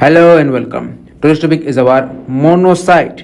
Hello and welcome. Today's topic is our monocyte.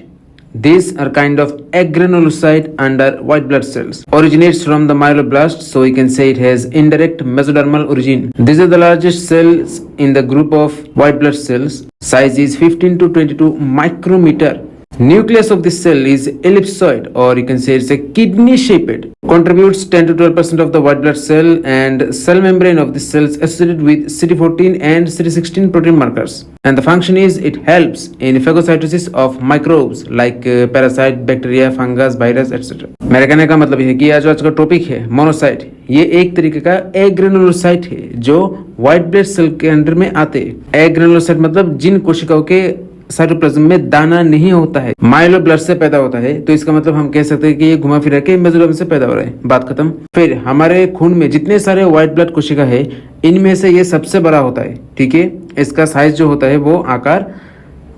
These are kind of agranulocyte under white blood cells. Originates from the myeloblast, so we can say it has indirect mesodermal origin. These are the largest cells in the group of white blood cells. Size is 15 to 22 micrometer. Nucleus of this cell is ellipsoid, or you can say it's a kidney shaped. Contributes 10 to 12% of the white blood cell, and cell membrane of this cell is associated with CD14 and CD16 protein markers. And the function is it helps in phagocytosis of microbes like parasite, bacteria, fungus, virus, etc. मेरे कहने का मतलब है कि आज का topic है monocyte. ये एक तरीके का एग्रेनुलोसाइट है जो व्हाइट ब्लड सेल के अंडर में आते हैं. एग्रेनुलोसाइट मतलब जिन कोशिकाओं के साइटोप्लाज्म में दाना नहीं होता है, माइलोब्लास्ट से पैदा होता है. तो इसका मतलब हम कह सकते हैं कि ये घुमा फिरा के मेसोडर्म से पैदा हो रहा है. बात खत्म. फिर हमारे खून में जितने सारे व्हाइट ब्लड कोशिका है, इनमें से ये सबसे बड़ा होता है. ठीक है, इसका साइज जो होता है वो आकार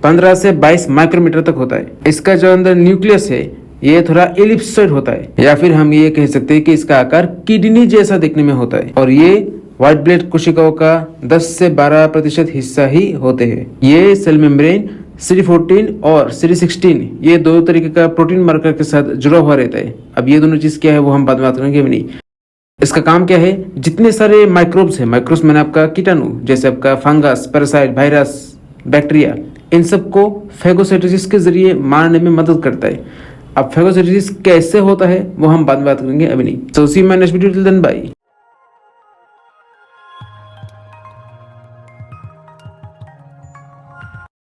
15 से 22 माइक्रोमीटर तक होता है. इसका जो अंदर न्यूक्लियस है ये थोड़ा एलिप्सॉइड होता है, या फिर हम ये कह सकते हैं कि इसका आकार किडनी जैसा दिखने में होता है. और ये व्हाइट ब्लड कोशिकाओं का 10 से 12% हिस्सा ही होते हैं. ये सेल मेम्ब्रेन CD14 और CD16 ये दो तरीके का प्रोटीन मार्कर के साथ जुड़ा हुआ रहता है. अब ये दोनों चीज क्या है वो हम बाद में बात करेंगे. नहीं, इसका काम क्या है? जितने सारे माइक्रोब्स है, माइक्रोब्स मैंने आपका कीटाणु जैसे आपका फंगस, पैरासाइट, वायरस, बैक्टीरिया, इन सबको फैगोसाइटोसिस के जरिए मारने में मदद करता है. अब फैगोसाइटोसिस कैसे होता है वो हम बाद में बात करेंगे, अभी नहीं. So see my next video, till then bye.